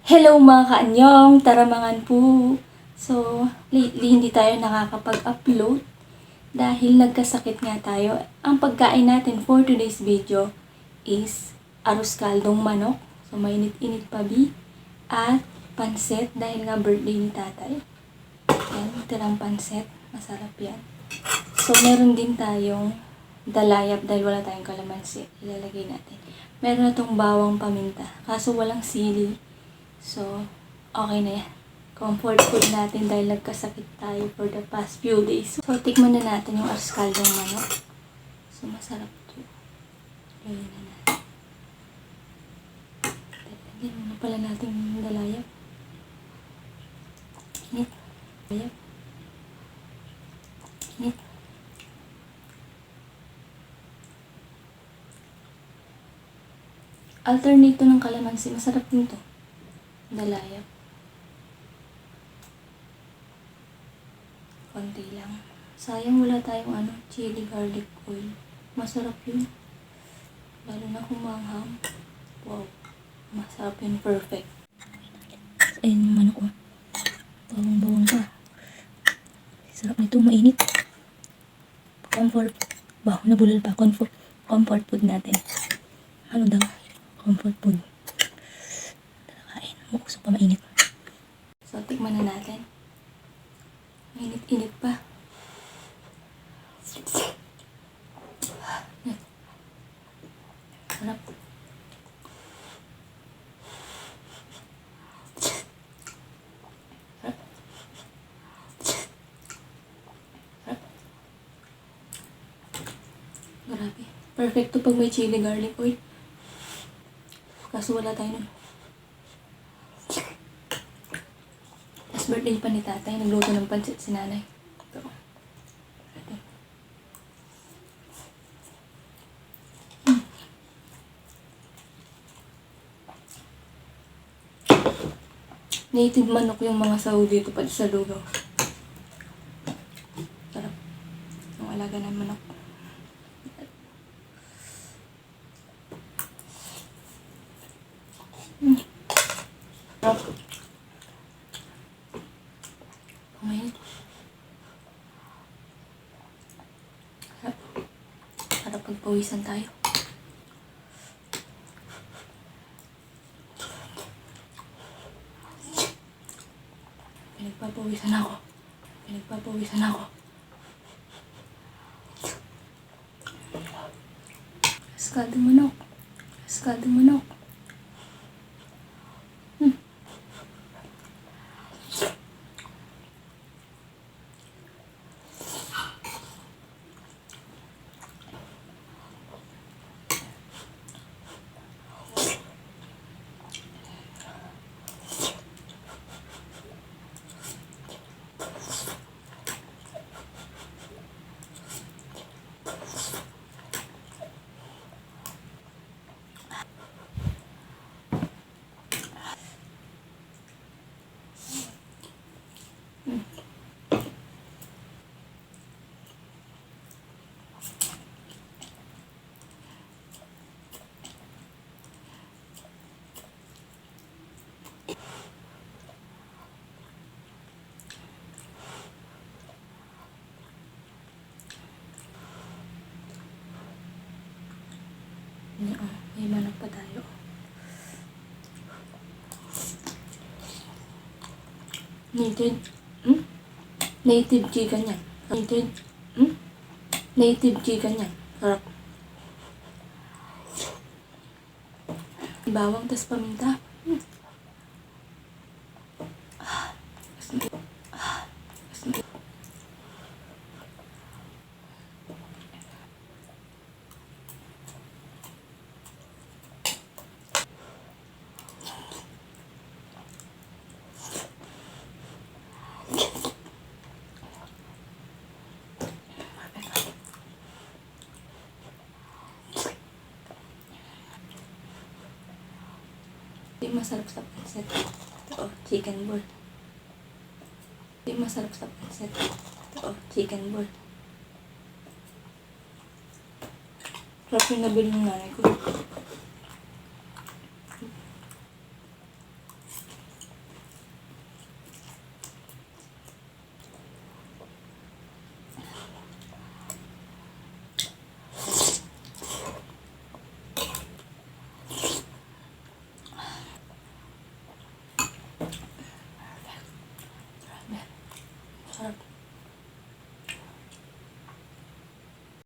Hello mga kaanyong, taramangan po. So, lately hindi tayo nakakapag-upload dahil nagkasakit nga tayo. Ang pagkain natin for today's video is arroz kaldong manok. So, mainit-init pa bi. At pansit dahil nga birthday ni tatay. Yan, tirang pansit. Masarap yan. So, meron din tayong dalayap dahil wala tayong kalamansi. Ilalagay natin. Meron na tong bawang paminta. Kaso walang sili. So, okay na yan. Comfort food natin dahil nagkasakit tayo for the past few days. So, tikman na natin yung arroz kaldong manok. So, masarap to. Lagyan na natin. Lagyan muna pala natin yung dalayap. Init. Dalayap. Init. Alternate to ng kalamansi. Masarap din to. Dalayap. Konti lang. Sayang wala tayong chili garlic oil. Masarap yun. Lalo na kung manghang. Wow. Masarap yun. Perfect. Ayun yung manok ko. Bawang-bawang pa. Sarap nito. Mainit. Comfort. Wow, nabulol pa. Comfort food natin. Ano daw? Comfort food. Gusto pa mainit. So, tikman na natin. Mainit-init pa. Sarap. Sarap. Sarap. Grabe. Perfect to pag may chili garlic oil. Kaso wala tayo nun. Birthday pa ni tatay, nagluto ng pansit si nanay. Ito. Native manok yung mga sahog dito pa sa lugaw. Sarap. Yung alaga ng manok. Sarap. Kumain. Harap pagpawisan tayo. Pinagpapawisan ako. Pinagpapawisan ako. Askadong manok. Askadong manok. May manok pa tayo. Native chicken yan. Native chicken yan. Sarap. Bawang tas paminta. Hindi masarap sa pansit. Ito, chicken ball. Hindi masarap sa pansit. Ito, chicken ball. Sarap yung nabili ng nanay ko.